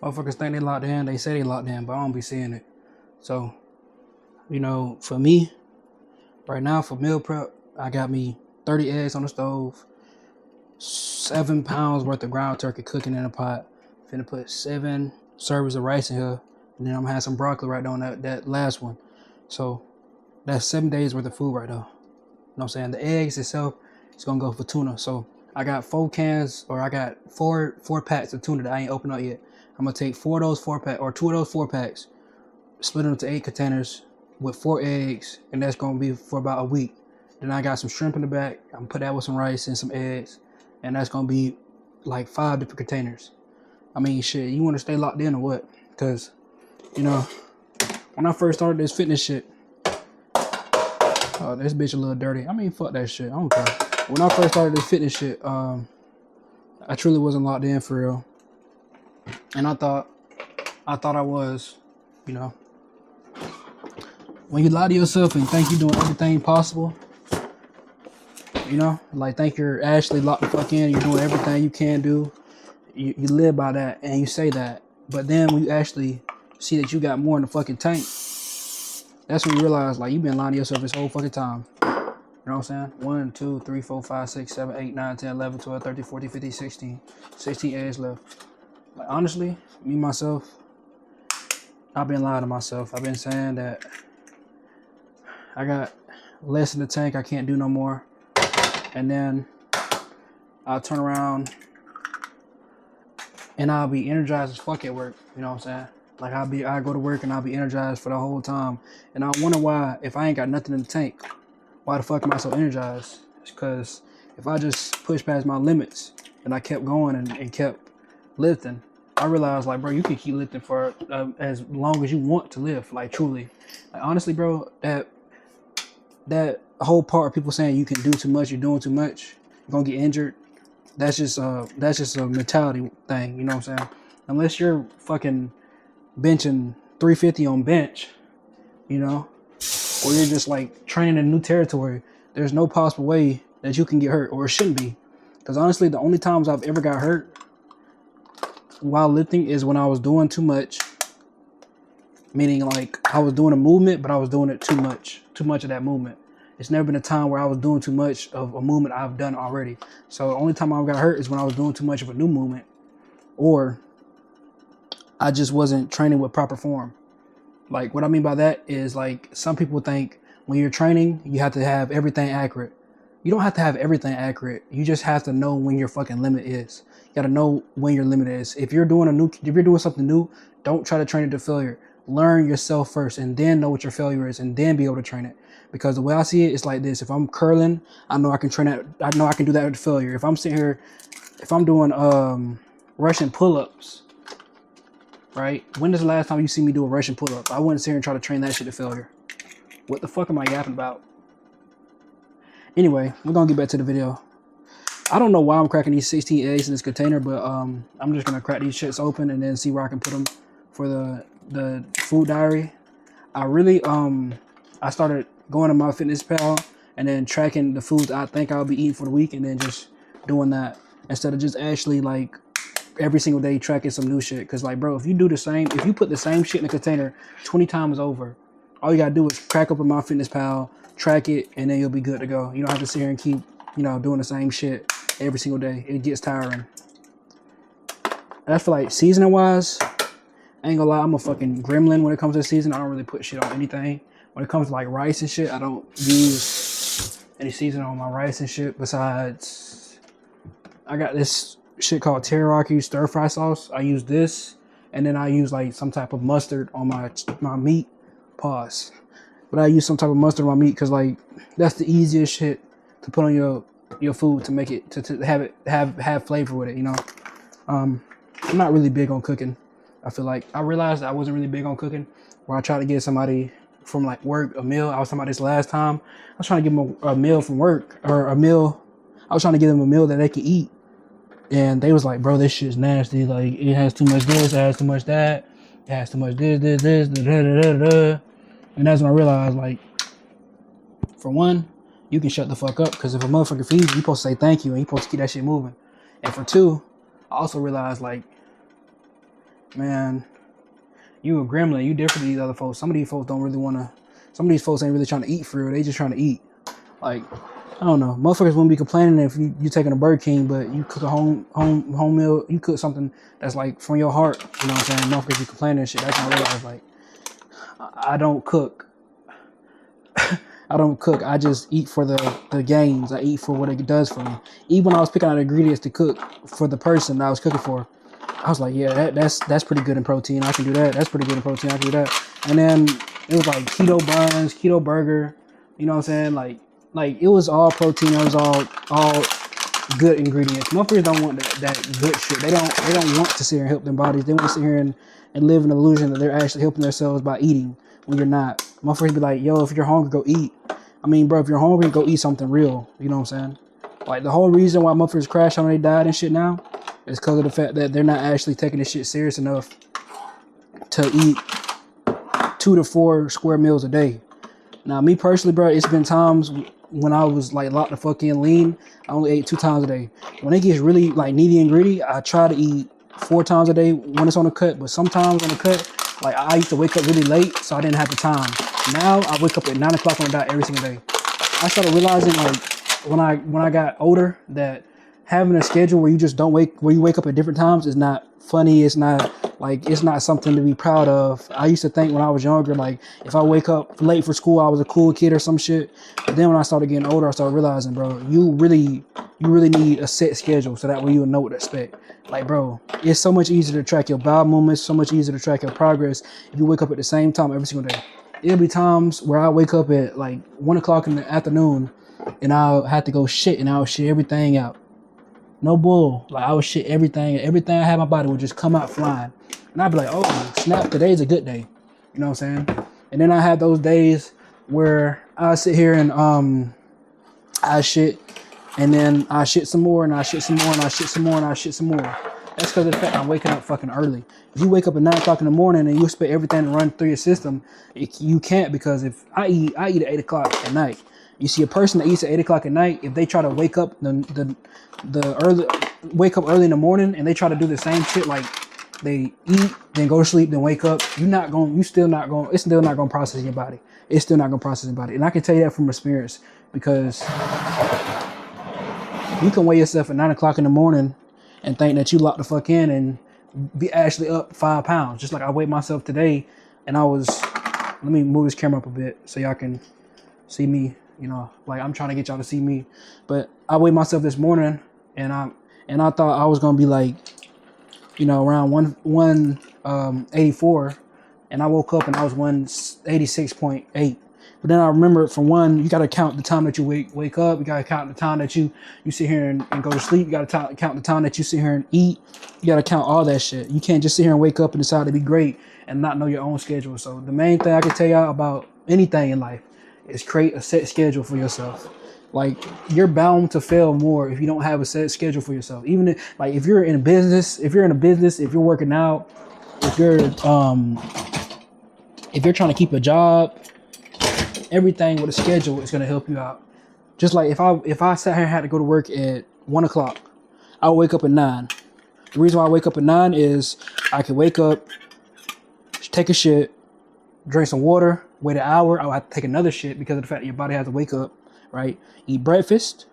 Motherfuckers think they locked in. They say they locked in, but I don't be seeing it. So, you know, for me, right now for meal prep, I got me 30 eggs on the stove, 7 pounds worth of ground turkey cooking in a pot. Finna put 7 servings of rice in here, and then I'm gonna have some broccoli right on that last one. So that's 7 days worth of food right there. You know what I'm saying? The eggs itself is gonna go for tuna. So I got 4 cans, or I got four packs of tuna that I ain't opened up yet. I'm gonna take 4 of those 4 packs, or 2 of those 4 packs, split them into 8 containers with 4 eggs, and that's gonna be for about a week. Then I got some shrimp in the back. I'm gonna put that with some rice and some eggs, and that's gonna be like 5 different containers. I mean, shit, you want to stay locked in or what? Because, you know, when I first started this fitness shit, oh, this bitch a little dirty. I mean, fuck that shit. I don't care. When I first started this fitness shit, I truly wasn't locked in for real. And I thought I was, you know. When you lie to yourself and think you're doing everything possible, you know, like think you're actually locked the fuck in, you're doing everything you can do, you live by that and you say that. But then when you actually see that you got more in the fucking tank, that's when you realize like you've been lying to yourself this whole fucking time. You know what I'm saying? 1, 2, 3, 4, 5, 6, 7, 8, 9, 10, 11, 12, 13, 14, 15, 16. 16 eggs left. Like honestly, me myself, I've been lying to myself. I've been saying that I got less in the tank, I can't do no more. And then I'll turn around and I'll be energized as fuck at work. You know what I'm saying? Like I go to work and I'll be energized for the whole time. And I wonder why, if I ain't got nothing in the tank, why the fuck am I so energized? It's because if I just pushed past my limits and I kept going and kept lifting, I realized like, bro, you can keep lifting for as long as you want to live. Like truly, like honestly, bro, that whole part of people saying you can do too much, you're doing too much, you're gonna get injured. That's just a mentality thing. You know what I'm saying? Unless you're fucking benching 350 on bench, you know, or you're just like training in new territory, there's no possible way that you can get hurt, or it shouldn't be. Because honestly, the only times I've ever got hurt while lifting is when I was doing too much. Meaning like I was doing a movement, but I was doing it too much of that movement. It's never been a time where I was doing too much of a movement I've done already. So the only time I got hurt is when I was doing too much of a new movement, or I just wasn't training with proper form. Like what I mean by that is like some people think when you're training, you have to have everything accurate. You don't have to have everything accurate. You just have to know when your fucking limit is. You gotta know when your limit is. If you're doing something new, don't try to train it to failure. Learn yourself first and then know what your failure is and then be able to train it. Because the way I see it, it's like this. If I'm curling, I know I can train that. I know I can do that with failure. If I'm sitting here, if I'm doing Russian pull-ups, right? When is the last time you see me do a Russian pull-up? I wouldn't sit here and try to train that shit to failure. What the fuck am I yapping about? Anyway, we're gonna get back to the video. I don't know why I'm cracking these 16 eggs in this container, but I'm just gonna crack these shits open and then see where I can put them for the food diary. I really I started going to my fitness pal and then tracking the foods I think I'll be eating for the week, and then just doing that instead of just actually like every single day tracking some new shit. Because like, bro, if you put the same shit in a container 20 times over, all you gotta do is crack open my fitness pal, track it, and then you'll be good to go. You don't have to sit here and keep, you know, doing the same shit every single day. It gets tiring. And I feel like seasoning wise, I ain't gonna lie, I'm a fucking gremlin when it comes to season. I don't really put shit on anything. When it comes to like rice and shit, I don't use any seasoning on my rice and shit. Besides, I got this shit called teriyaki stir fry sauce. I use this, and then I use like some type of mustard on my meat. Pause. But I use some type of mustard on my meat because like that's the easiest shit to put on your food to make it to have it have flavor with it. You know, I'm not really big on cooking. I feel like I realized I wasn't really big on cooking. Where I tried to get somebody from like work a meal. I was talking about this last time. I was trying to give them a meal from work, or a meal. I was trying to give them a meal that they could eat, and they was like, "Bro, this shit's nasty. Like it has too much this, it has too much that, it has too much this, da, da, da, da, da." And that's when I realized, like, for one, you can shut the fuck up, because if a motherfucker feeds you, you're supposed to say thank you and you're supposed to keep that shit moving. And for two, I also realized, like, man, you a gremlin. You different than these other folks. Some of these folks don't really want to. Some of these folks ain't really trying to eat for real. They just trying to eat. Like, I don't know. Motherfuckers wouldn't be complaining if you taking a Burger King, but you cook a home meal. You cook something that's like from your heart. You know what I'm saying? Motherfuckers be complaining and shit. That's when I realize, like, I don't cook. I don't cook. I just eat for the gains. I eat for what it does for me. Even when I was picking out ingredients to cook for the person that I was cooking for, I was like, yeah, that's pretty good in protein. I can do that. That's pretty good in protein. I can do that. And then it was like keto buns, keto burger. You know what I'm saying? Like it was all protein. It was all good ingredients. Motherfuckers don't want that good shit. They don't want to sit here and help their bodies. They want to sit here and live in the illusion that they're actually helping themselves by eating when you're not. Motherfuckers be like, yo, if you're hungry, go eat. I mean, bro, if you're hungry, go eat something real. You know what I'm saying? Like, the whole reason why motherfuckers crash on they died and shit now is because of the fact that they're not actually taking this shit serious enough to eat 2 to 4 square meals a day. Now, me personally, bro, it's been times when I was like locked the fuck in lean, I only ate 2 times a day. When it gets really like needy and greedy, I try to eat 4 times a day when it's on the cut. But sometimes on the cut, like I used to wake up really late, so I didn't have the time. Now I wake up at 9 o'clock on the dot every single day. I started realizing, like, when I got older, that having a schedule where you just don't wake up at different times is not funny. It's not something to be proud of. I used to think when I was younger, like, if I wake up late for school, I was a cool kid or some shit. But then when I started getting older, I started realizing, bro, you really need a set schedule so that way you'll know what to expect. Like, bro, it's so much easier to track your bowel movements, so much easier to track your progress if you wake up at the same time every single day. It'll be times where I wake up at like 1 o'clock in the afternoon and I'll have to go shit and I'll shit everything out. No bull. Like, I would shit everything. Everything I had in my body would just come out flying. And I'd be like, oh, snap, today's a good day. You know what I'm saying? And then I had those days where I sit here and I shit, and then I shit some more, and I shit some more, and I shit some more, and I shit some more. That's because of the fact I'm waking up fucking early. If you wake up at 9 o'clock in the morning and you expect everything to run through your system, you can't, because if I eat at 8 o'clock at night. You see a person that eats at 8 o'clock at night, if they try to wake up early in the morning and they try to do the same shit, like they eat, then go to sleep, then wake up, it's still not gonna process in your body. It's still not gonna process in your body. And I can tell you that from experience, because you can weigh yourself at 9 o'clock in the morning and think that you locked the fuck in and be actually up 5 pounds. Just like I weighed myself today, and let me move this camera up a bit so y'all can see me. You know, like, I'm trying to get y'all to see me, but I weighed myself this morning, and I thought I was gonna be like, you know, around 184, and I woke up and I was 186.8. But then I remember, for one, you gotta count the time that you wake up. You gotta count the time that you sit here and go to sleep. You gotta count the time that you sit here and eat. You gotta count all that shit. You can't just sit here and wake up and decide to be great and not know your own schedule. So the main thing I can tell y'all about anything in life is create a set schedule for yourself. Like, you're bound to fail more if you don't have a set schedule for yourself. Even if you're in a business, if you're working out, if you're trying to keep a job, everything with a schedule is gonna help you out. Just like if I sat here and had to go to work at 1 o'clock, I would wake up at 9. The reason why I wake up at 9 is I can wake up, take a shit, drink some water, wait an hour, I'll have to take another shit because of the fact that your body has to wake up, right? Eat breakfast,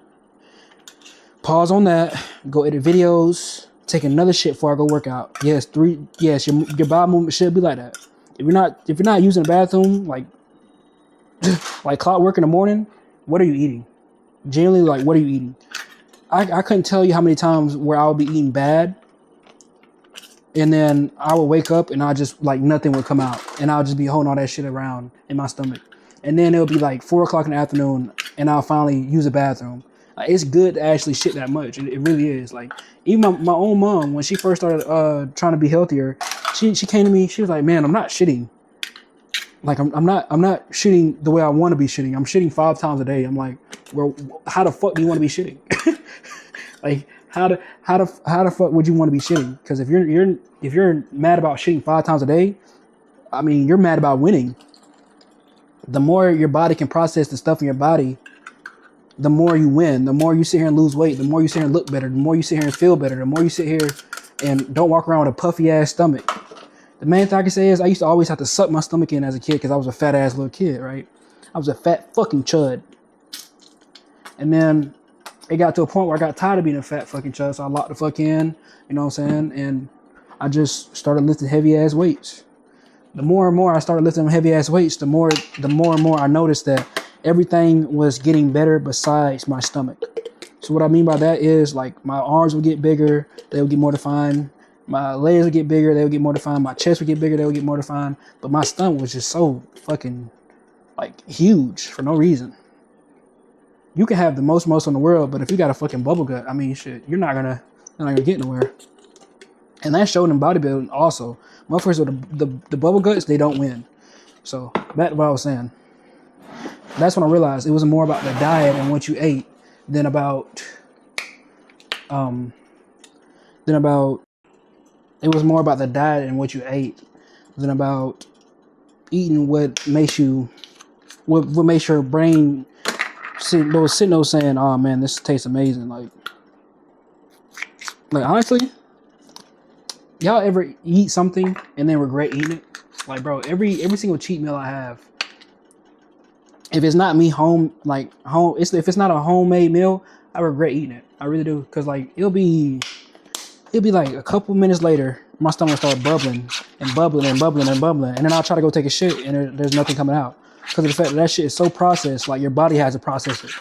pause on that, go edit videos, take another shit before I go work out. Yes, your bowel movement should be like that. If you're not using the bathroom like clockwork in the morning, what are you eating? Generally, like, what are you eating? I couldn't tell you how many times where I would be eating bad, and then I would wake up and nothing would come out, and I'll just be holding all that shit around in my stomach. And then it'll be like 4 o'clock in the afternoon and I'll finally use a bathroom. Like, it's good to actually shit that much. It really is. Like, even my own mom, when she first started trying to be healthier, she came to me, she was like, man, I'm not shitting. Like, I'm not shitting the way I want to be shitting. I'm shitting 5 times a day. I'm like, well, how the fuck do you want to be shitting? Like, how the fuck would you want to be shitting? Because if you're mad about shitting 5 times a day, I mean, you're mad about winning. The more your body can process the stuff in your body, the more you win. The more you sit here and lose weight, the more you sit here and look better, the more you sit here and feel better, the more you sit here and don't walk around with a puffy ass stomach. The main thing I can say is I used to always have to suck my stomach in as a kid because I was a fat ass little kid, right? I was a fat fucking chud. And then it got to a point where I got tired of being a fat fucking chud, so I locked the fuck in, you know what I'm saying? And I just started lifting heavy ass weights. The more and more I started lifting heavy ass weights, the more and more I noticed that everything was getting better besides my stomach. So what I mean by that is like my arms would get bigger, they would get more defined. My legs would get bigger, they would get more defined. My chest would get bigger, they would get more defined. But my stomach was just so fucking like huge for no reason. You can have the most muscle in the world, but if you got a fucking bubble gut, I mean shit, you're not gonna get nowhere. And that showed in bodybuilding also. Motherfuckers with the bubble guts, they don't win. So back to what I was saying. That's when I realized it was more about the diet and what you ate than about it was more about the diet and what you ate than about eating what makes you, what makes your brain sitting there saying, oh man, this tastes amazing. Like honestly, y'all ever eat something and then regret eating it? Like bro, every single cheat meal I have, if it's not me if it's not a homemade meal, I regret eating it. I really do. Cause like it'll be like a couple minutes later, my stomach start bubbling and bubbling and bubbling and bubbling. And then I'll try to go take a shit and there's nothing coming out. Because of the fact that shit is so processed, like your body has to process it.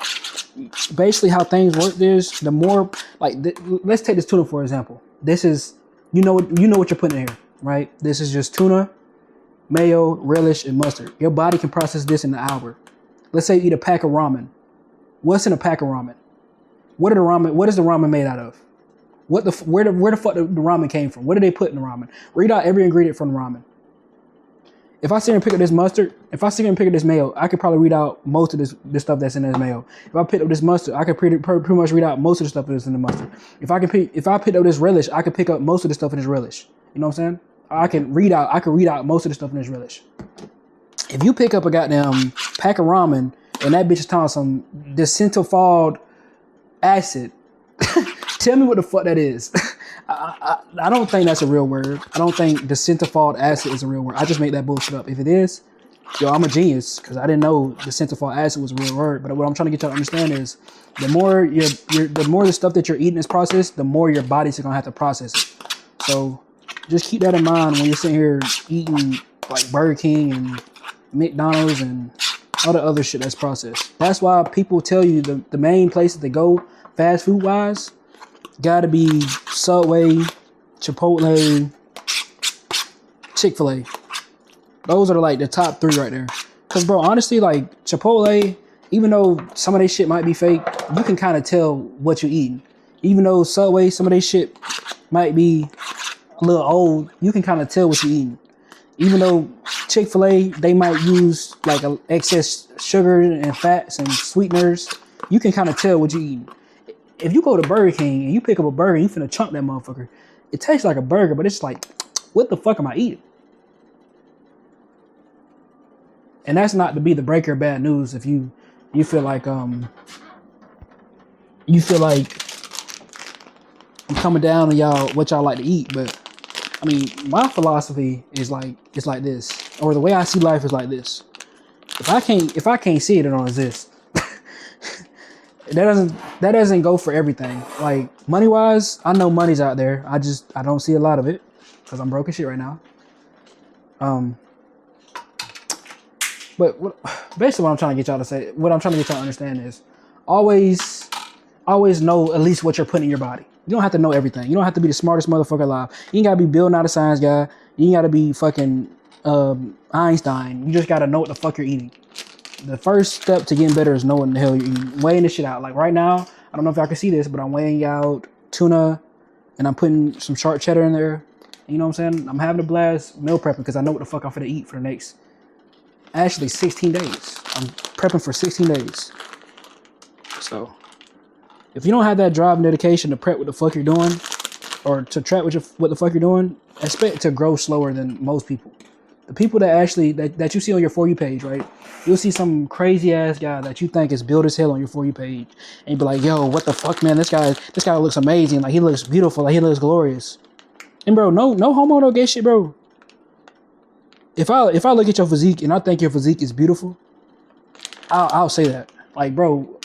Basically how things work is the more, like, let's take this tuna for example. This is, you know what you're putting in here, right? This is just tuna, mayo, relish, and mustard. Your body can process this in an hour. Let's say you eat a pack of ramen. What's in a pack of ramen? What is the ramen made out of? Where the fuck the ramen came from? What did they put in the ramen? Read out every ingredient from the ramen. If I sit here and pick up this mustard, if I sit here and pick up this mayo, I could probably read out most of this stuff that's in this mayo. If I pick up this mustard, I could pretty much read out most of the stuff that's in the mustard. If I pick up this relish, I could pick up most of the stuff in this relish. You know what I'm saying? I can read out most of the stuff in this relish. If you pick up a goddamn pack of ramen and that bitch is talking some disintegrate acid, tell me what the fuck that is. I don't think that's a real word. I don't think disintegrate acid is a real word. I just made that bullshit up. If it is, yo, I'm a genius because I didn't know disintegrate acid was a real word. But what I'm trying to get y'all to understand is the more the stuff that you're eating is processed, the more your body's gonna have to process it. So just keep that in mind when you're sitting here eating like Burger King and McDonald's and all the other shit that's processed. That's why people tell you the main places to go fast food wise gotta be Subway, Chipotle, Chick-fil-A. Those are like the top 3 right there. Cause bro, honestly, like Chipotle, even though some of their shit might be fake, you can kind of tell what you're eating. Even though Subway, some of their shit might be a little old, you can kind of tell what you're eating. Even though Chick-fil-A, they might use like excess sugar and fats and sweeteners, you can kind of tell what you're eating. If you go to Burger King and you pick up a burger and you finna chunk that motherfucker, it tastes like a burger, but it's like, what the fuck am I eating? And that's not to be the breaker of bad news if you feel like I'm coming down on y'all what y'all like to eat, but I mean my philosophy is like it's like this, or the way I see life is like this. If I can't see it, it don't exist. That doesn't go for everything. Like money wise, I know money's out there. I don't see a lot of it because I'm broke as shit right now. But basically what I'm trying to get y'all to understand is always know at least what you're putting in your body. You don't have to know everything. You don't have to be the smartest motherfucker alive. You ain't gotta be Bill Nye the Science Guy. You ain't gotta be fucking Einstein. You just gotta know what the fuck you're eating. The first step to getting better is knowing the hell you're eating. Weighing this shit out. Like right now, I don't know if y'all can see this, but I'm weighing out tuna and I'm putting some sharp cheddar in there. You know what I'm saying? I'm having a blast meal prepping because I know what the fuck I'm finna eat for the next, actually 16 days. I'm prepping for 16 days. So if you don't have that drive and dedication to prep what the fuck you're doing, or to track what the fuck you're doing, expect to grow slower than most people. The people that actually that you see on your For You page, right? You'll see some crazy ass guy that you think is built as hell on your For You page, and you be like, "Yo, what the fuck, man? This guy looks amazing. Like he looks beautiful. Like he looks glorious." And bro, no homo, no gay shit, bro. if I look at your physique and I think your physique is beautiful, I'll say that. Like, bro,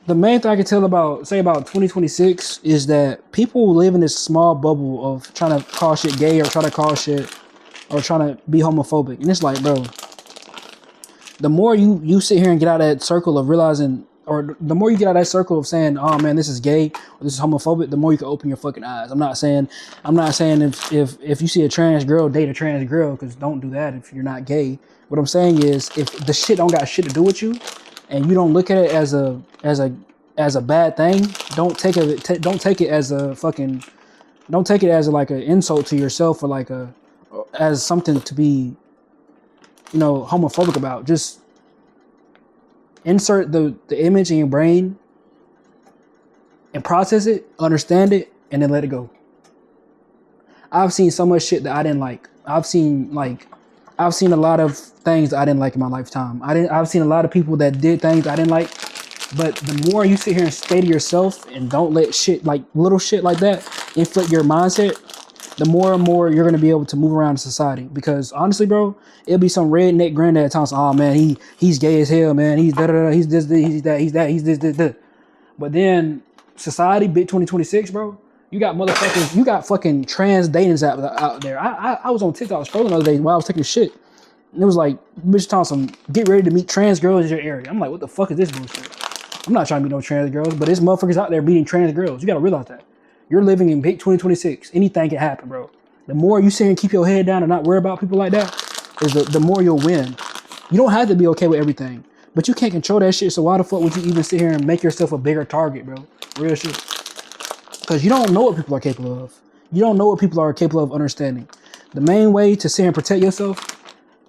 the main thing I can say about 2026 is that people live in this small bubble of trying to call shit gay or trying to call shit or trying to be homophobic. And it's like, bro, the more you sit here and get out of that circle of realizing, or the more you get out of that circle of saying, oh man, this is gay or this is homophobic, the more you can open your fucking eyes. I'm not saying if you see a trans girl, date a trans girl, because don't do that if you're not gay. What I'm saying is, if the shit don't got shit to do with you, and you don't look at it as a bad thing, don't take it as a fucking, don't take it as like an insult to yourself or like as something to be, homophobic about. Just insert the image in your brain and process it, understand it, and then let it go. I've seen so much shit that I didn't like. I've seen a lot of things I didn't like in my lifetime. I've seen a lot of people that did things I didn't like. But the more you sit here and stay to yourself and don't let shit like little shit like that inflate your mindset, the more and more you're gonna be able to move around in society. Because honestly, bro, it'll be some redneck granddad telling us, oh man, he's gay as hell, man. He's da da da. He's this, he's that, he's that, he's this. But then society, bit 2026, bro. You got motherfuckers, you got fucking trans dating apps out there. I was on TikTok scrolling the other day while I was taking a shit. And it was like, bitch telling some, get ready to meet trans girls in your area. I'm like, what the fuck is this bullshit? I'm not trying to meet no trans girls, but there's motherfuckers out there meeting trans girls. You gotta realize that. You're living in big 2026. Anything can happen, bro. The more you sit here and keep your head down and not worry about people like that, is the more you'll win. You don't have to be okay with everything, but you can't control that shit. So why the fuck would you even sit here and make yourself a bigger target, bro? Real shit. Because you don't know what people are capable of. You don't know what people are capable of understanding. The main way to sit here and protect yourself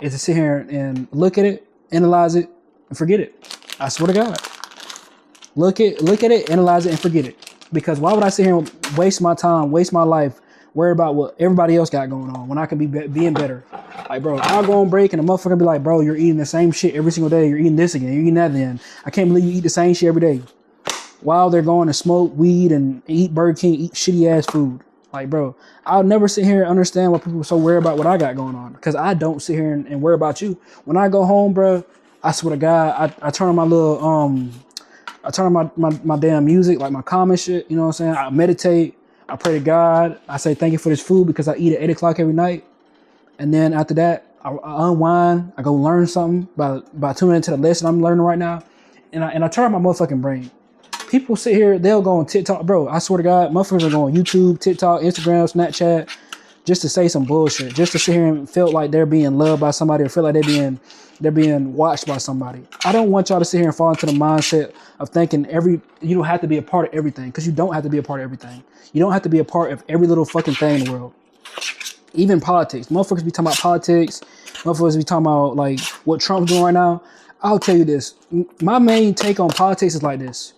is to sit here and look at it, analyze it, and forget it. I swear to God. Look at it, analyze it, and forget it. Because why would I sit here and waste my time, waste my life, worry about what everybody else got going on when I could be being better? Like, bro, I'll go on break and the motherfucker be like, bro, you're eating the same shit every single day. You're eating this again. You're eating that again. I can't believe you eat the same shit every day. While they're going to smoke weed and eat Burger King, eat shitty ass food. Like, bro, I'll never sit here and understand why people are so worried about what I got going on. Because I don't sit here and worry about you. When I go home, bro, I swear to God, I turn on my little, I turn on my damn music, like my calm shit, you know what I'm saying? I meditate, I pray to God, I say thank you for this food because I eat at 8 o'clock every night. And then after that, I unwind, I go learn something by tuning into the lesson I'm learning right now. And I turn on my motherfucking brain. People sit here, they'll go on TikTok, bro, I swear to God, motherfuckers are going on YouTube, TikTok, Instagram, Snapchat, just to say some bullshit, just to sit here and feel like they're being loved by somebody or feel like they're being watched by somebody. I don't want y'all to sit here and fall into the mindset of thinking you don't have to be a part of everything, because you don't have to be a part of everything. You don't have to be a part of every little fucking thing in the world. Even politics. Motherfuckers be talking about politics. Motherfuckers be talking about like what Trump's doing right now. I'll tell you this. My main take on politics is like this.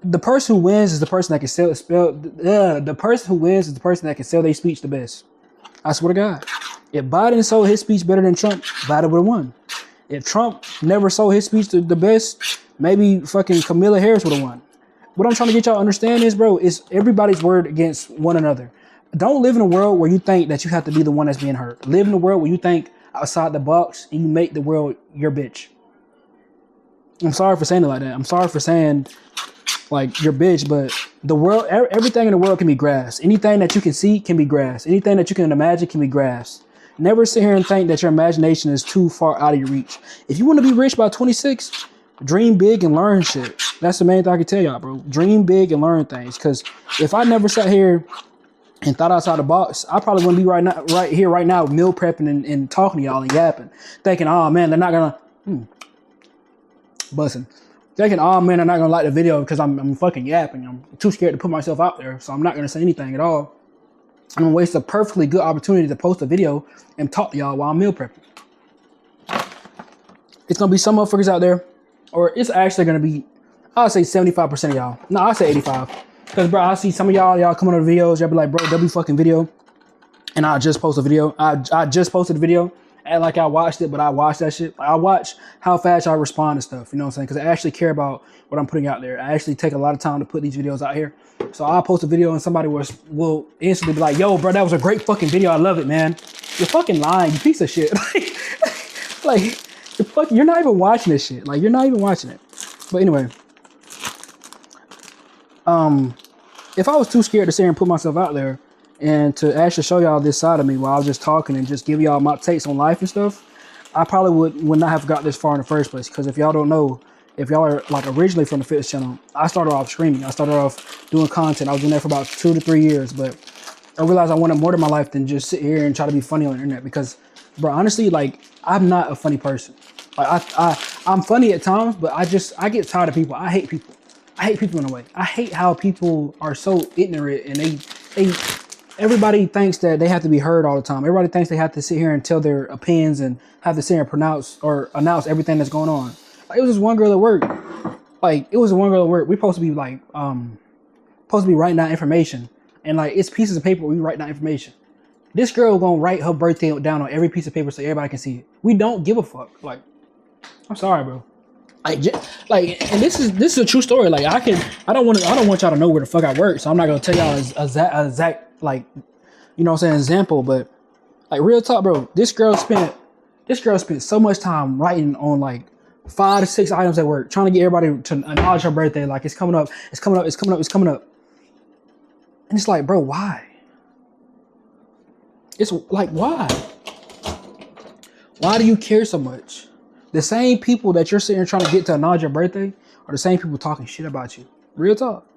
The person who wins is the person that can the person who wins is the person that can sell their speech the best. I swear to God. If Biden sold his speech better than Trump, Biden would have won. If Trump never sold his speech the best, maybe fucking Kamala Harris would have won. What I'm trying to get y'all to understand is, bro, is everybody's word against one another. Don't live in a world where you think that you have to be the one that's being hurt. Live in a world where you think outside the box and you make the world your bitch. I'm sorry for saying it like that. I'm sorry for saying like your bitch, but the world, everything in the world can be grasped. Anything that you can see can be grasped. Anything that you can imagine can be grasped. Never sit here and think that your imagination is too far out of your reach. If you want to be rich by 26, dream big and learn shit. That's the main thing I can tell y'all, bro. Dream big and learn things. Because if I never sat here and thought outside the box, I probably wouldn't be right here right now meal prepping and talking to y'all and yapping. Thinking, oh man, they're not gonna bussing. Thinking, oh man, they're not gonna like the video because I'm fucking yapping. I'm too scared to put myself out there, so I'm not gonna say anything at all. I'm gonna waste a perfectly good opportunity to post a video and talk to y'all while I'm meal prepping. It's gonna be some motherfuckers out there, or it's actually gonna be, I'll say 75% of y'all. No, I'll say 85. Because, bro, I see some of y'all come on the videos, y'all be like, bro, W fucking video. And I just post a video. I just posted a video, act like I watched it, but I watched that shit. Like, I watch how fast I respond to stuff. You know what I'm saying? Because I actually care about what I'm putting out there. I actually take a lot of time to put these videos out here. So I'll post a video and somebody will instantly be like, "Yo, bro, that was a great fucking video. I love it, man." You're fucking lying, you piece of shit. Like you're not even watching this shit. Like, you're not even watching it. But anyway, if I was too scared to sit here and put myself out there and to actually show y'all this side of me while I was just talking and just give y'all my takes on life and stuff, I probably would not have got this far in the first place. Because if y'all don't know, if y'all are like originally from the fitness channel, I started off streaming. I started off doing content. I was doing that for about 2 to 3 years, but I realized I wanted more to my life than just sit here and try to be funny on the internet. Because, bro, honestly, like, I'm not a funny person. Like, I'm funny at times, but I get tired of people. I hate people. I hate people in a way. I hate how people are so ignorant and everybody thinks that they have to be heard all the time. Everybody thinks they have to sit here and tell their opinions and have to sit here and pronounce or announce everything that's going on. Like, it was just one girl at work. We supposed to be like, supposed to be writing down information. And like, it's pieces of paper, we write down information. This girl gonna write her birthday down on every piece of paper so everybody can see it. We don't give a fuck. Like, I'm sorry, bro. And this is a true story. Like, I don't want y'all to know where the fuck I work, so I'm not gonna tell y'all an exact, like, you know what I'm saying, example. But like, real talk, bro. This girl spent so much time writing on like 5 to 6 items at work, trying to get everybody to acknowledge her birthday. Like, it's coming up. And it's like, bro, why? It's like, why? Why do you care so much? The same people that you're sitting here trying to get to acknowledge your birthday are the same people talking shit about you. Real talk.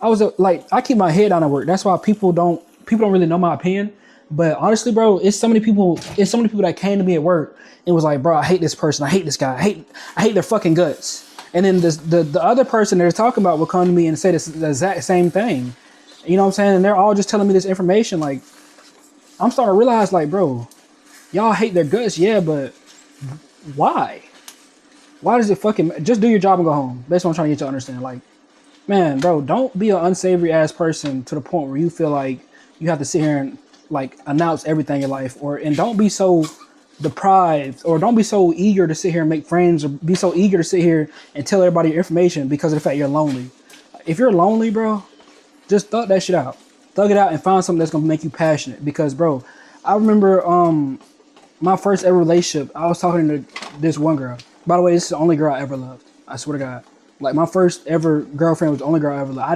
I keep my head down at work. That's why people don't really know my opinion. But honestly, bro, it's so many people that came to me at work and was like, bro, I hate this person. I hate this guy. I hate their fucking guts. And then the other person they're talking about will come to me and say the exact same thing. You know what I'm saying? And they're all just telling me this information. Like, I'm starting to realize, like, bro, y'all hate their guts, yeah, but why? Why does it fucking... Just do your job and go home. That's what I'm trying to get you to understand. Like, man, bro, don't be an unsavory ass person to the point where you feel like you have to sit here and like announce everything in your life, and don't be so deprived, or don't be so eager to sit here and make friends, or be so eager to sit here and tell everybody your information because of the fact you're lonely. If you're lonely, bro, just thug that shit out. Thug it out and find something that's gonna make you passionate. Because, bro, I remember my first ever relationship, I was talking to this one girl. By the way, this is the only girl I ever loved. I swear to God. Like, my first ever girlfriend was the only girl I ever loved.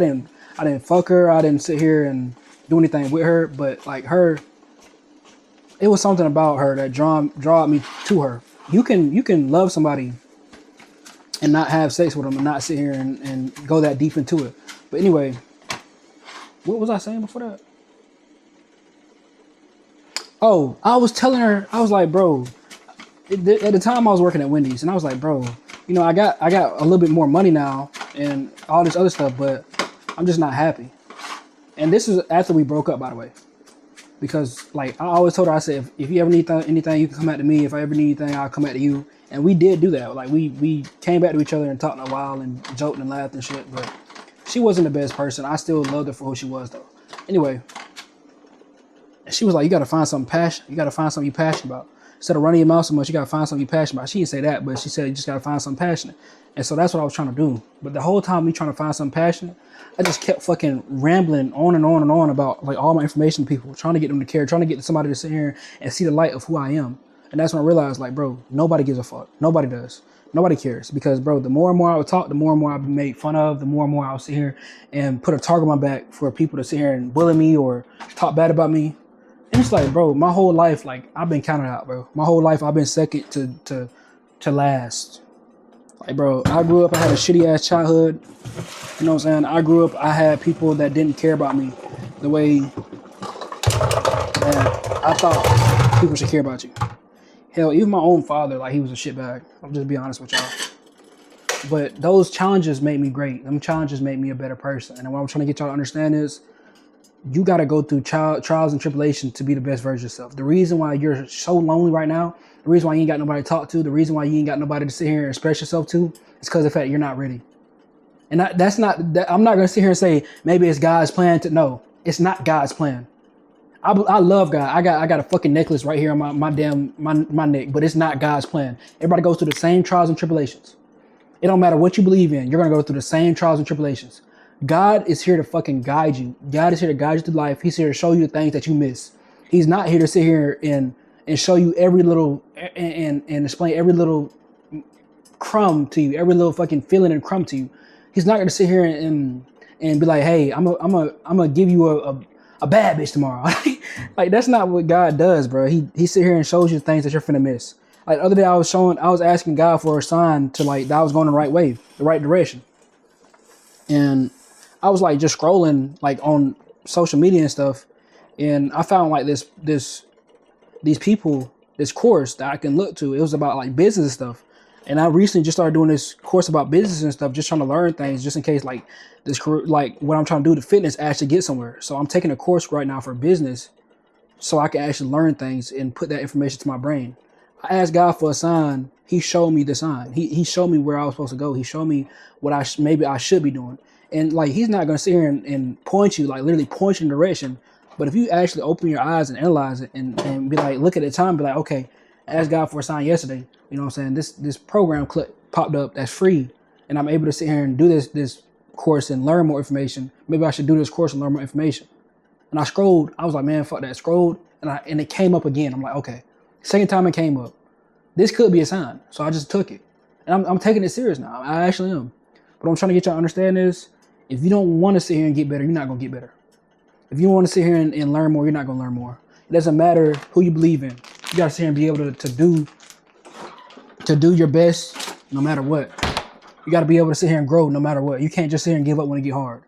I didn't fuck her. I didn't sit here and do anything with her. But like, her, it was something about her that draw me to her. You can love somebody and not have sex with them and not sit here and go that deep into it. But anyway, what was I saying before that? Oh, I was telling her, I was like, bro, at the time I was working at Wendy's, and I was like, bro, you know, I got a little bit more money now and all this other stuff, but I'm just not happy. And this is after we broke up, by the way. Because, like, I always told her, I said, if you ever need anything, you can come back to me. If I ever need anything, I'll come back to you. And we did do that. Like, we came back to each other and talked in a while and joked and laughed and shit. But she wasn't the best person. I still loved her for who she was, though. Anyway, she was like, you got to find something passionate. You got to find something you're passionate about. Instead of running your mouth so much, you got to find something you're passionate about. She didn't say that, but she said you just got to find something passionate. And so that's what I was trying to do. But the whole time me trying to find something passionate, I just kept fucking rambling on and on and on about like all my information to people, trying to get them to care, trying to get somebody to sit here and see the light of who I am. And that's when I realized, like, bro, nobody gives a fuck. Nobody does. Nobody cares. Because, bro, the more and more I would talk, the more and more I'd be made fun of, the more and more I would sit here and put a target on my back for people to sit here and bully me or talk bad about me. And it's like, bro, my whole life, like, I've been counted out, bro. My whole life I've been second to last. Like, bro, I grew up, I had a shitty ass childhood. You know what I'm saying? I grew up, I had people that didn't care about me the way that I thought people should care about you. Hell, even my own father, like, he was a shitbag. I'll just be honest with y'all. But those challenges made me great. Them challenges made me a better person. And what I'm trying to get y'all to understand is, you got to go through trials and tribulations to be the best version of yourself. The reason why you're so lonely right now, the reason why you ain't got nobody to talk to, the reason why you ain't got nobody to sit here and express yourself to, is because of the fact you're not ready. And I'm not going to sit here and say, maybe it's God's plan to, no, it's not God's plan. I love God. I got a fucking necklace right here on my neck, but it's not God's plan. Everybody goes through the same trials and tribulations. It don't matter what you believe in. You're gonna go through the same trials and tribulations. God is here to fucking guide you. God is here to guide you through life. He's here to show you the things that you miss. He's not here to sit here and show you every little and explain every little crumb to you, every little fucking feeling and crumb to you. He's not gonna sit here and be like, hey, I'm gonna give you a bad bitch tomorrow. Like that's not what God does, bro. He sit here and shows you things that you're finna miss. Like the other day I was asking God for a sign to like that I was going the right way, the right direction. And I was like just scrolling like on social media and stuff, and I found like these people, this course that I can look to. It was about like business and stuff. And I recently just started doing this course about business and stuff, just trying to learn things, just in case like this, like what I'm trying to do to fitness actually get somewhere. So I'm taking a course right now for business, so I can actually learn things and put that information to my brain. I asked God for a sign. He showed me the sign. He showed me where I was supposed to go. He showed me what maybe I should be doing. And like he's not gonna sit here and point you, like literally point you in direction. But if you actually open your eyes and analyze it and be like, look at the time, be like, okay, I asked God for a sign yesterday. You know what I'm saying? This program clip popped up that's free, and I'm able to sit here and do this course and learn more information. Maybe I should do this course and learn more information. And I scrolled. I was like, man, fuck that. Scrolled, and it came up again. I'm like, okay. Second time it came up. This could be a sign. So I just took it. And I'm taking it serious now. I actually am. But what I'm trying to get y'all to understand is, if you don't want to sit here and get better, you're not going to get better. If you want to sit here and learn more, you're not going to learn more. It doesn't matter who you believe in. You got to sit here and be able to do your best no matter what. You got to be able to sit here and grow no matter what. You can't just sit here and give up when it get hard.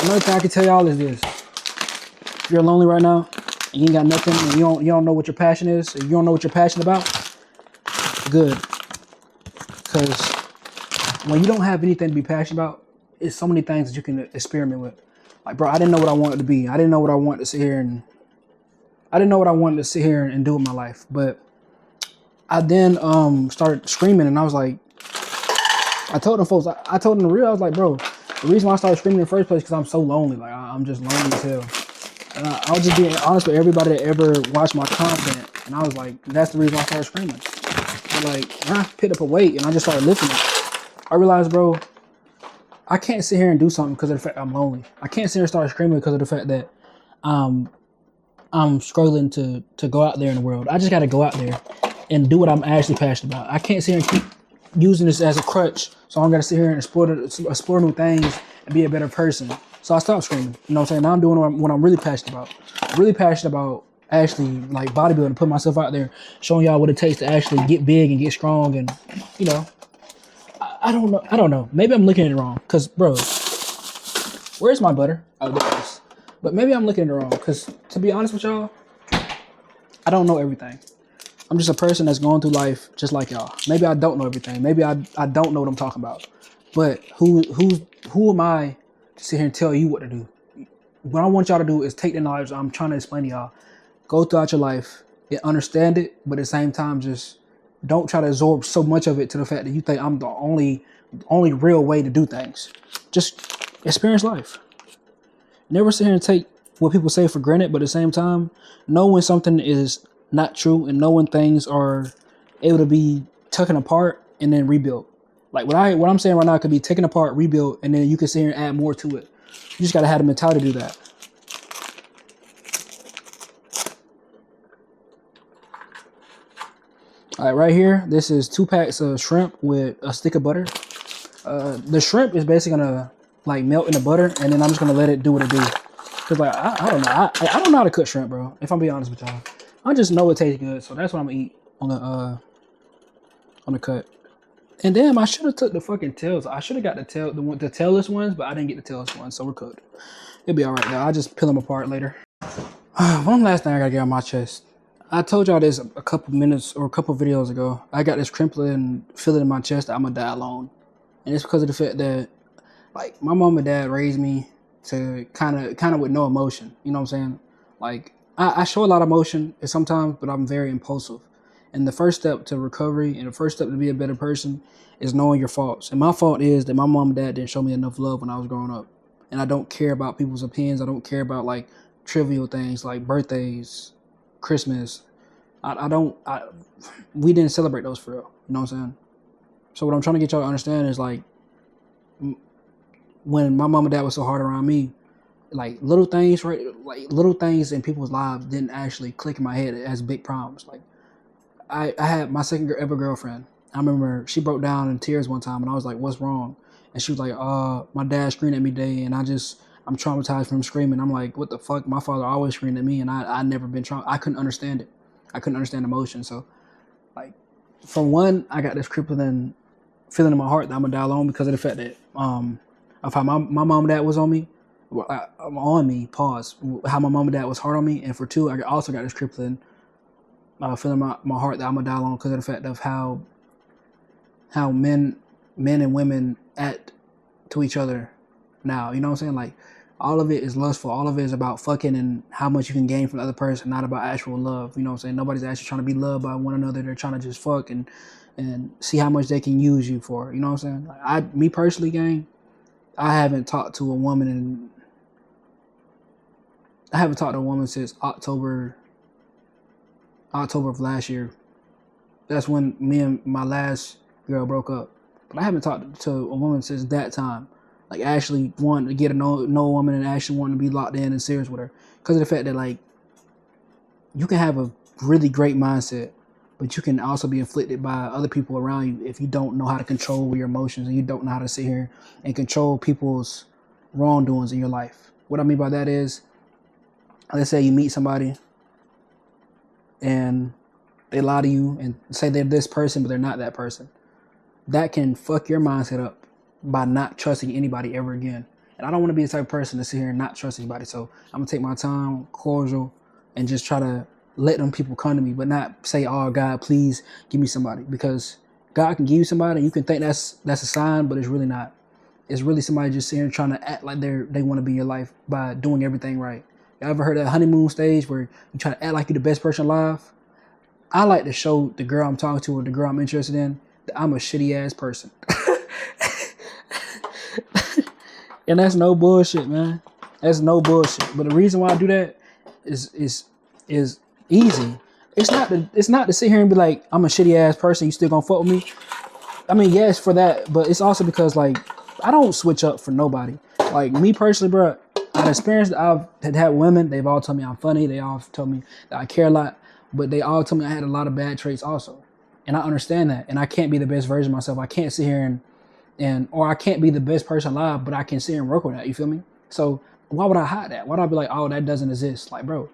Another thing I can tell y'all is this. If you're lonely right now and you ain't got nothing and you don't know what your passion is, and you don't know what you're passionate about, good. Because when you don't have anything to be passionate about, it's so many things that you can experiment with. Like, bro, I didn't know what I wanted to be. I didn't know what I wanted to sit here and do with my life. But I then started screaming, and I was like, I told them folks, I told them the real. I was like, bro, the reason why I started screaming in the first place is because I'm so lonely. Like, I'm just lonely as hell. And I was just being honest with everybody that ever watched my content. And I was like, that's the reason why I started screaming. But like, I picked up a weight and I just started lifting it. I realized, bro, I can't sit here and do something because of the fact I'm lonely. I can't sit here and start screaming because of the fact that I'm struggling to go out there in the world. I just got to go out there and do what I'm actually passionate about. I can't sit here and keep using this as a crutch, so I'm going to sit here and explore new things and be a better person. So I stopped screaming. You know what I'm saying? Now I'm doing what I'm really passionate about. I'm really passionate about actually like bodybuilding, putting myself out there, showing y'all what it takes to actually get big and get strong. And, you know, I don't know. Maybe I'm looking at it wrong. Because, bro, where's my butter? Oh, there it is. But maybe I'm looking at it wrong. Because, to be honest with y'all, I don't know everything. I'm just a person that's going through life just like y'all. Maybe I don't know everything. Maybe I don't know what I'm talking about. But who am I to sit here and tell you what to do? What I want y'all to do is take the knowledge I'm trying to explain to y'all. Go throughout your life and understand it. But at the same time, just don't try to absorb so much of it to the fact that you think I'm the only real way to do things. Just experience life. Never sit here and take what people say for granted, but at the same time, know when something is not true and know when things are able to be taken apart and then rebuilt. Like what I'm saying right now could be taken apart, rebuilt, and then you can sit here and add more to it. You just gotta have the mentality to do that. All right, right here, this is 2 packs of shrimp with a stick of butter. The shrimp is basically gonna like melt in the butter, and then I'm just gonna let it do what it do. Cause like I don't know, I don't know how to cook shrimp, bro. If I'm being honest with y'all, I just know it tastes good, so that's what I'm gonna eat on the cut. And damn, I should have took the fucking tails. I should have got the tailless ones, but I didn't get the tailless ones, so we're cooked. It'll be all right though. I'll just peel them apart later. One last thing I gotta get on my chest. I told y'all this a couple minutes or a couple videos ago. I got this crippling feeling in my chest that I'm gonna die alone. And it's because of the fact that, like, my mom and dad raised me to kind of with no emotion. You know what I'm saying? Like, I show a lot of emotion sometimes, but I'm very impulsive. And the first step to recovery and the first step to be a better person is knowing your faults. And my fault is that my mom and dad didn't show me enough love when I was growing up. And I don't care about people's opinions. I don't care about, like, trivial things like birthdays, Christmas. We didn't celebrate those for real. You know what I'm saying? So what I'm trying to get y'all to understand is like when my mom and dad was so hard around me, like little things, right? Like little things in people's lives didn't actually click in my head as big problems. Like I had my second ever girlfriend. I remember she broke down in tears one time, and I was like, "What's wrong?" And she was like, my dad screamed at me today, and I'm traumatized from him screaming." I'm like, "What the fuck?" My father always screamed at me, and I never been I couldn't understand it. I couldn't understand emotion. So, like, for one, I got this crippling feeling in my heart that I'm gonna die alone because of the fact that of how my mom and dad was on me. Pause. How my mom and dad was hard on me, and for two, I also got this crippling feeling in my heart that I'm gonna die alone because of the fact of how men and women act to each other now. You know what I'm saying? Like, all of it is lustful. All of it is about fucking and how much you can gain from the other person, not about actual love. You know what I'm saying? Nobody's actually trying to be loved by one another. They're trying to just fuck and see how much they can use you for. You know what I'm saying? Like, me personally, gang, I haven't talked to a woman since October of last year. That's when me and my last girl broke up. But I haven't talked to a woman since that time. Like, actually wanting to get to know a woman and actually wanting to be locked in and serious with her. Because of the fact that, like, you can have a really great mindset, but you can also be inflicted by other people around you if you don't know how to control your emotions and you don't know how to sit here and control people's wrongdoings in your life. What I mean by that is, let's say you meet somebody and they lie to you and say they're this person, but they're not that person. That can fuck your mindset up by not trusting anybody ever again. And I don't want to be the type of person to sit here and not trust anybody. So I'm going to take my time, cordial, and just try to let them people come to me, but not say, "Oh, God, please give me somebody." Because God can give you somebody. You can think that's a sign, but it's really not. It's really somebody just sitting here trying to act like they want to be in your life by doing everything right. You ever heard that honeymoon stage where you try to act like you're the best person alive? I like to show the girl I'm talking to or the girl I'm interested in that I'm a shitty ass person. And that's no bullshit, man. That's no bullshit. But the reason why I do that is easy. It's not to sit here and be like, "I'm a shitty ass person, you still gonna fuck with me." I mean, yes, for that, but it's also because, like, I don't switch up for nobody. Like, me personally, bro, I've experienced that I've had women, they've all told me I'm funny, they all told me that I care a lot, but they all told me I had a lot of bad traits also. And I understand that. And I can't be the best version of myself. I can't sit here or I can't be the best person alive, but I can sit here and work with that. You feel me? So why would I hide that? Why would I be like, "Oh, that doesn't exist"? Like, bro,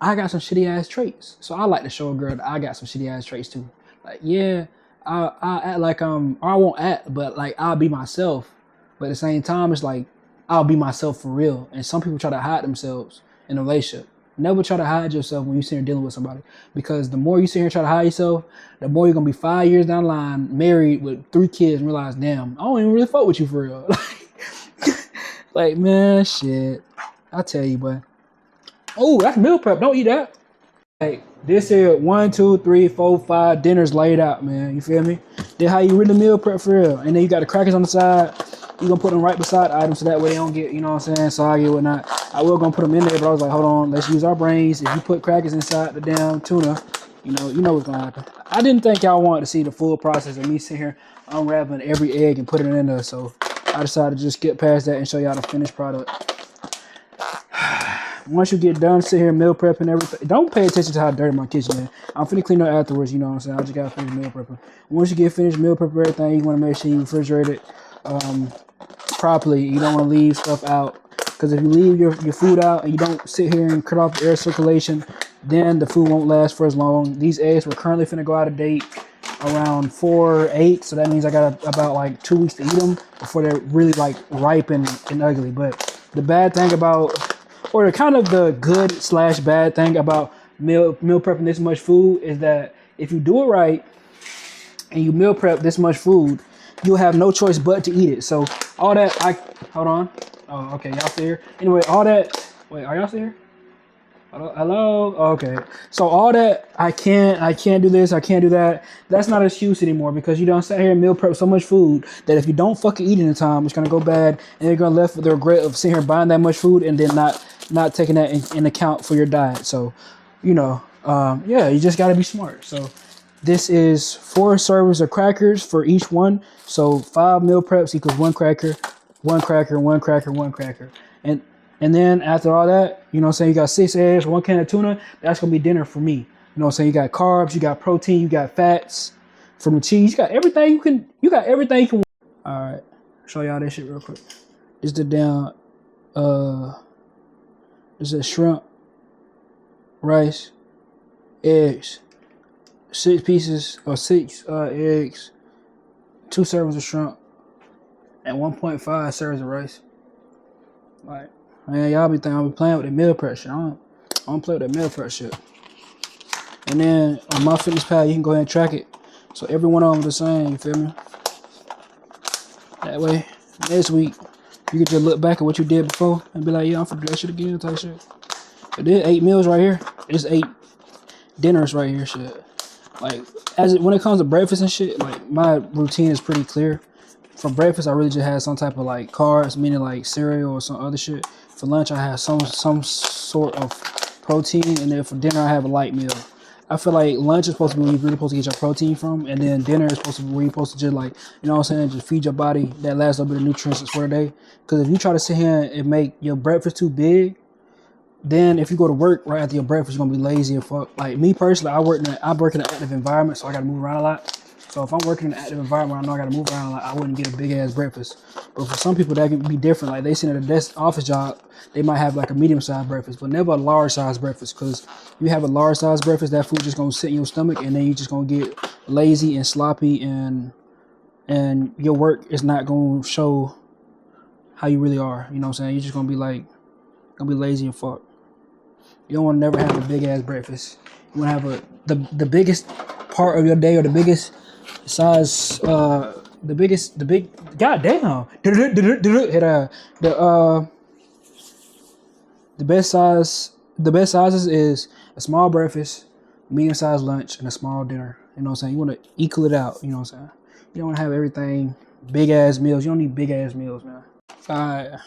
I got some shitty ass traits. So I like to show a girl that I got some shitty ass traits too. Like, yeah, I act like or I won't act, but like I'll be myself. But at the same time, it's like I'll be myself for real. And some people try to hide themselves in a relationship. Never try to hide yourself when you sit here dealing with somebody. Because the more you sit here and try to hide yourself, the more you're gonna be 5 years down the line, married with 3 kids, and realize, damn, I don't even really fuck with you for real. Like, man, shit. I tell you, boy. Oh, that's meal prep. Don't eat that. Like, this here, 1, 2, 3, 4, 5 dinners laid out, man. You feel me? Then how you really meal prep for real. And then you got the crackers on the side. You gonna put them right beside the items so that way they don't get, you know what I'm saying, soggy or whatnot. I was gonna put them in there, but I was like, hold on, let's use our brains. If you put crackers inside the damn tuna, you know what's gonna happen. I didn't think y'all wanted to see the full process of me sitting here unwrapping every egg and putting it in there, so I decided to just get past that and show y'all the finished product. Once you get done, sit here meal prepping everything. Don't pay attention to how dirty my kitchen is. I'm finna clean up afterwards, you know what I'm saying? I just gotta finish meal prepping. Once you get finished meal prepping everything, you wanna make sure you refrigerate it properly. You don't want to leave stuff out, because if you leave your food out and you don't sit here and cut off the air circulation, then the food won't last for as long. These eggs were currently finna go out of date around 4/8, so that means I got about like 2 weeks to eat them before they're really like ripe and ugly. But the bad thing about, or kind of the good / bad thing about meal prepping this much food is that if you do it right and you meal prep this much food, you'll have no choice but to eat it. So all that, hold on. Oh, okay, y'all still here? Anyway, all that, wait, are y'all still here? Hello. Okay. So all that I can't do this, I can't do that. That's not an excuse anymore because you don't sit here and meal prep so much food that if you don't fucking eat it in time, it's gonna go bad, and you're gonna left with the regret of sitting here buying that much food and then not taking that in account for your diet. So, yeah, you just gotta be smart. So, this is 4 servers of crackers for each one. So 5 meal preps equals 1 cracker, 1 cracker, 1 cracker, 1 cracker, and and then after all that, you know what I'm saying, you got 6 eggs, 1 can of tuna. That's going to be dinner for me. You know what I'm saying? You got carbs, you got protein, you got fats from the cheese. You got everything you got everything you can. All right. Show y'all this shit real quick. This the damn, this is shrimp, rice, eggs, 6 pieces or 6 eggs, 2 servings of shrimp, and 1.5 servings of rice. Like, man, y'all be thinking I'll be playing with the meal prep shit. I don't play with that meal prep shit. And then on my fitness pal, you can go ahead and track it. So every one of them is the same, you feel me? That way, next week, you can just look back at what you did before and be like, yeah, I'm finna do that shit again, type shit. But there's 8 meals right here. There's 8 dinners right here, shit. Like, when it comes to breakfast and shit, like, my routine is pretty clear. For breakfast, I really just had some type of like carbs, meaning like cereal or some other shit. For lunch, I had some sort of protein, and then for dinner, I have a light meal. I feel like lunch is supposed to be where you're really supposed to get your protein from, and then dinner is supposed to be where you're supposed to just like, you know what I'm saying, just feed your body that last little bit of nutrients for the day. Because if you try to sit here and make your breakfast too big, then if you go to work right after your breakfast, you're gonna be lazy and fuck. Like me personally, I work in an active environment, so I gotta move around a lot. So if I'm working in an active environment, I know I gotta move around a lot, I wouldn't get a big ass breakfast. But for some people, that can be different. Like they sit at a desk office job, they might have like a medium sized breakfast, but never a large sized breakfast. Because you have a large sized breakfast, that food just gonna sit in your stomach, and then you just gonna get lazy and sloppy, and your work is not gonna show how you really are. You know what I'm saying? You're just gonna be lazy and fuck. You don't want to never have a big ass breakfast. You want to have the biggest part of your day, or the biggest size, the big goddamn the best sizes is a small breakfast, medium sized lunch, and a small dinner. You know what I'm saying? You want to equal it out. You know what I'm saying? You don't want to have everything big ass meals. You don't need big ass meals, man. Alright.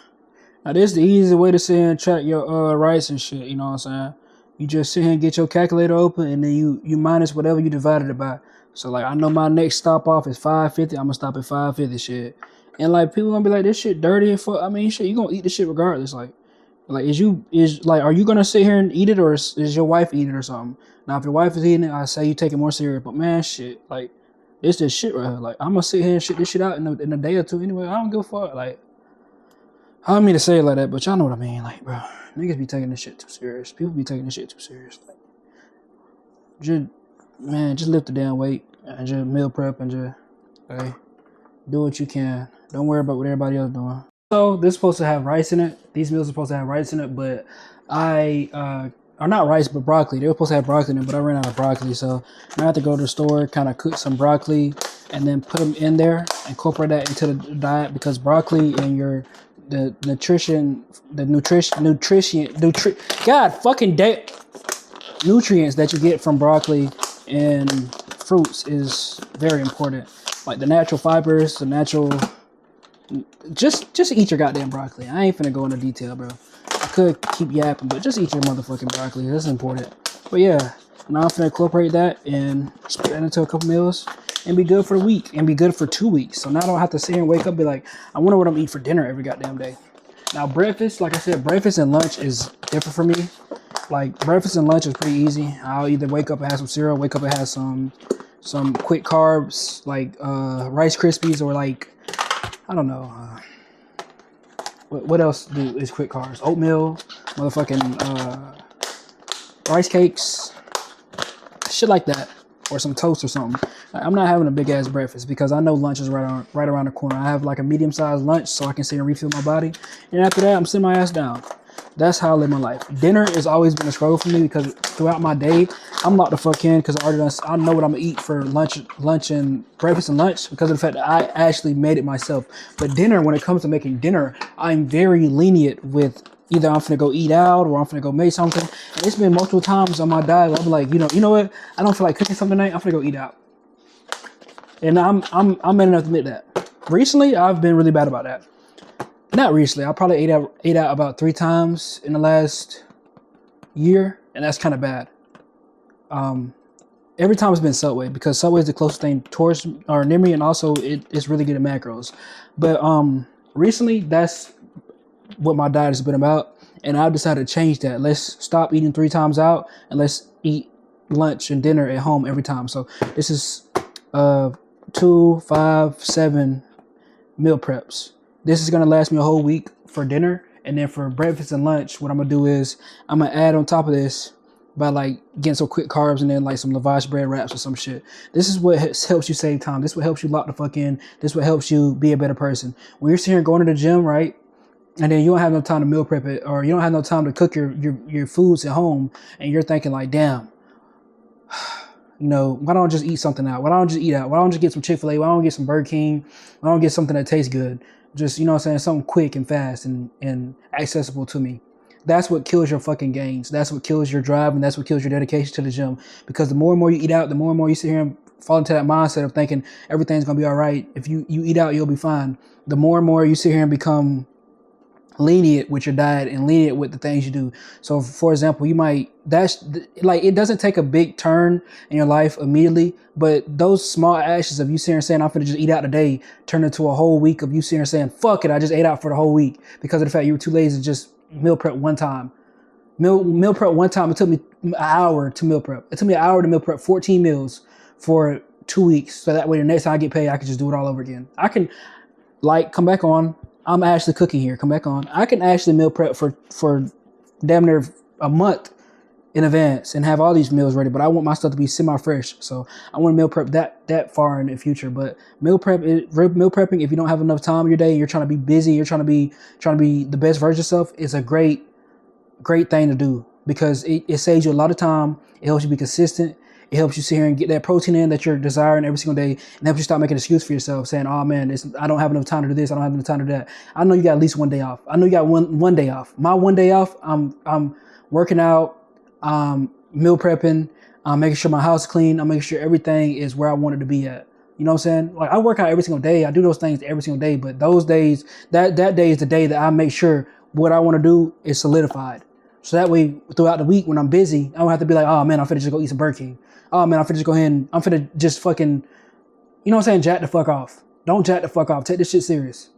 Now this is the easiest way to sit here and track your rice and shit, you know what I'm saying? You just sit here and get your calculator open, and then you minus whatever you divided it by. So like I know my next stop off is 550, I'm gonna stop at 550 shit. And like people gonna be like, this shit dirty and fuck. I mean shit, you gonna eat this shit regardless. Like are you gonna sit here and eat it, or is your wife eating it or something? Now if your wife is eating it, I say you take it more serious. But man, shit, like it's this shit right here. Like I'm gonna sit here and shit this shit out in a day or two anyway. I don't give a fuck. Like I don't mean to say it like that, but y'all know what I mean. Like, bro, niggas be taking this shit too serious. People be taking this shit too serious. Like, just lift the damn weight and just meal prep and just, okay, do what you can. Don't worry about what everybody else doing. So this is supposed to have rice in it. These meals are supposed to have rice in it, but or not rice, but broccoli. They were supposed to have broccoli in it, but I ran out of broccoli. So I have to go to the store, kind of cook some broccoli, and then put them in there, incorporate that into the diet, because broccoli and the nutrients that you get from broccoli and fruits is very important. Like the natural fibers, the natural. Just eat your goddamn broccoli. I ain't finna go into detail, bro. I could keep yapping, but just eat your motherfucking broccoli. That's important. But yeah, now I'm finna incorporate that and split that into a couple meals and be good for the week and be good for 2 weeks. So now I don't have to sit here and wake up and be like, I wonder what I'm eating for dinner every goddamn day. Now breakfast, like I said, breakfast and lunch is different for me. Like breakfast and lunch is pretty easy. I'll either wake up and have some cereal, wake up and have some quick carbs like Rice Krispies, or like I don't know. What else is quick carbs? Oatmeal, motherfucking rice cakes, shit like that, or some toast or something. I'm not having a big ass breakfast because I know lunch is right around the corner. I have like a medium sized lunch so I can sit and refill my body, and after that I'm sitting my ass down. That's how I live my life. Dinner has always been a struggle for me because throughout my day, I'm locked the fuck in because I know what I'm gonna eat for lunch and breakfast and lunch because of the fact that I actually made it myself. But dinner, when it comes to making dinner, I'm very lenient with either I'm finna go eat out or I'm finna go make something. And it's been multiple times on my diet where I'll be like, you know what? I don't feel like cooking something tonight. I'm finna go eat out. And I'm man enough to admit that. Recently, I've been really bad about that. Not recently. I probably ate out about 3 times in the last year, and that's kind of bad. Every time it's been Subway, because Subway is the closest thing towards or near me, and also it's really good at macros. But recently, that's what my diet has been about, and I've decided to change that. Let's stop eating 3 times out, and let's eat lunch and dinner at home every time. So this is 2, 5, 7 meal preps. This is gonna last me a whole week for dinner, and then for breakfast and lunch, what I'm gonna do is I'm gonna add on top of this by like getting some quick carbs and then like some lavash bread wraps or some shit. This is what helps you save time. This is what helps you lock the fuck in. This is what helps you be a better person. When you're sitting here going to the gym, right? And then you don't have no time to meal prep it, or you don't have no time to cook your foods at home, and you're thinking like, damn, you know, why don't I just eat something out? Why don't I just eat out? Why don't I just get some Chick-fil-A? Why don't I get some Burger King? Why don't I get something that tastes good? Just, you know what I'm saying, something quick and fast and accessible to me. That's what kills your fucking gains. That's what kills your drive, and that's what kills your dedication to the gym. Because the more and more you eat out, the more and more you sit here and fall into that mindset of thinking everything's gonna be all right. If you eat out, you'll be fine. The more and more you sit here and become lenient with your diet and lenient with the things you do. So for example, you might, that's like, it doesn't take a big turn in your life immediately, but those small actions of you sitting here saying, I'm gonna just eat out today, turn into a whole week of you sitting here saying, fuck it, I just ate out for the whole week because of the fact you were too lazy to just meal prep one time. Meal prep one time, it took me an hour to meal prep. It took me an hour to meal prep 14 meals for 2 weeks. So that way the next time I get paid, I can just do it all over again. I can like come back on. I'm actually cooking here. Come back on. I can actually meal prep for damn near a month in advance and have all these meals ready. But I want my stuff to be semi-fresh, so I want to meal prep that far in the future. But meal prepping, if you don't have enough time in your day, you're trying to be busy, you're trying to be the best version of yourself, is a great thing to do because it saves you a lot of time. It helps you be consistent. It helps you sit here and get that protein in that you're desiring every single day, and helps you stop making an excuse for yourself, saying, "Oh man, I don't have enough time to do this. I don't have enough time to do that." I know you got at least one day off. I know you got one day off. My one day off, I'm working out, meal prepping, I'm making sure my house is clean. I'm making sure everything is where I want it to be at. You know what I'm saying? Like I work out every single day. I do those things every single day, but those days, that day is the day that I make sure what I want to do is solidified. So that way, throughout the week when I'm busy, I don't have to be like, "Oh man, I'm finna just go eat some Burger King. Oh man, I'm finna just go ahead and I'm finna just fucking," you know what I'm saying? Jack the fuck off. Don't jack the fuck off. Take this shit serious.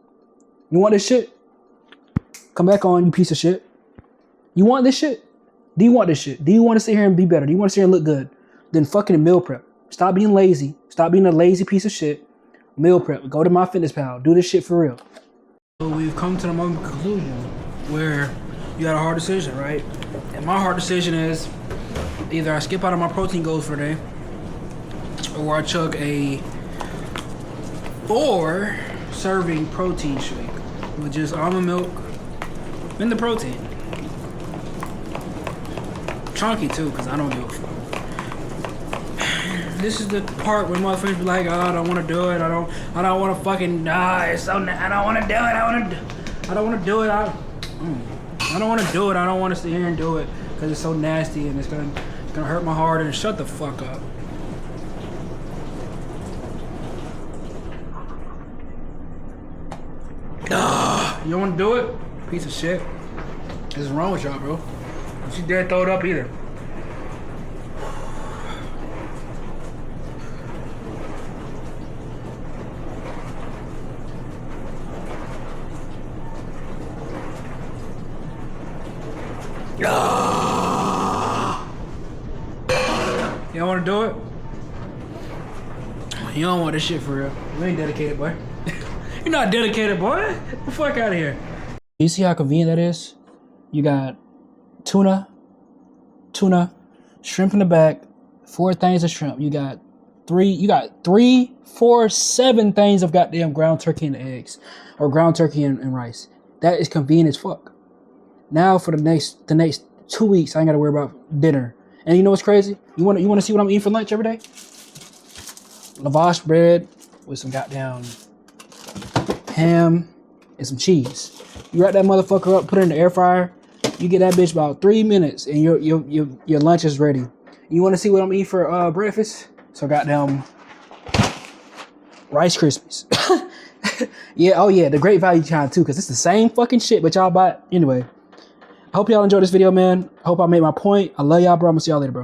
You want this shit? Come back on, you piece of shit. You want this shit? Do you want this shit? Do you want to sit here and be better? Do you want to sit here and look good? Then fucking meal prep. Stop being lazy. Stop being a lazy piece of shit. Meal prep. Go to MyFitnessPal. Do this shit for real. So we've come to the moment of conclusion where you got a hard decision, right? And my hard decision is either I skip out on my protein goals for the day, or I chug a 4-serving protein shake with just almond milk and the protein. Chunky too, because I don't give a fuck. This is the part where motherfuckers be like, "Oh, I don't want to do it. I don't want to fucking die. It's so I don't want to do it. I don't want to do it. I don't want to do it. I don't want to sit here and do it because it's so nasty and it's gonna hurt my heart." And shut the fuck up. You don't want to do it? Piece of shit. What's wrong with y'all, bro? Don't you dare throw it up either. You don't want to do it? You don't want this shit for real. You ain't dedicated, boy. You're not dedicated, boy. Get the fuck out of here. You see how convenient that is? You got tuna, shrimp in the back, 4 things of shrimp. You got 3, 4, 7 things of goddamn ground turkey and eggs, or ground turkey and rice. That is convenient as fuck. Now for the next 2 weeks, I ain't gotta worry about dinner. And you know what's crazy? You wanna see what I'm eating for lunch every day? Lavash bread with some goddamn ham and some cheese. You wrap that motherfucker up, put it in the air fryer, You get that bitch about 3 minutes, and your lunch is ready. You want to see what I'm eating for breakfast? So goddamn Rice Krispies. Yeah, oh yeah, the Great Value kind too, because it's the same fucking shit, but y'all buy it. Anyway, I hope y'all enjoyed this video, man. I hope I made my point. I love y'all, bro. I'm gonna see y'all later, bro.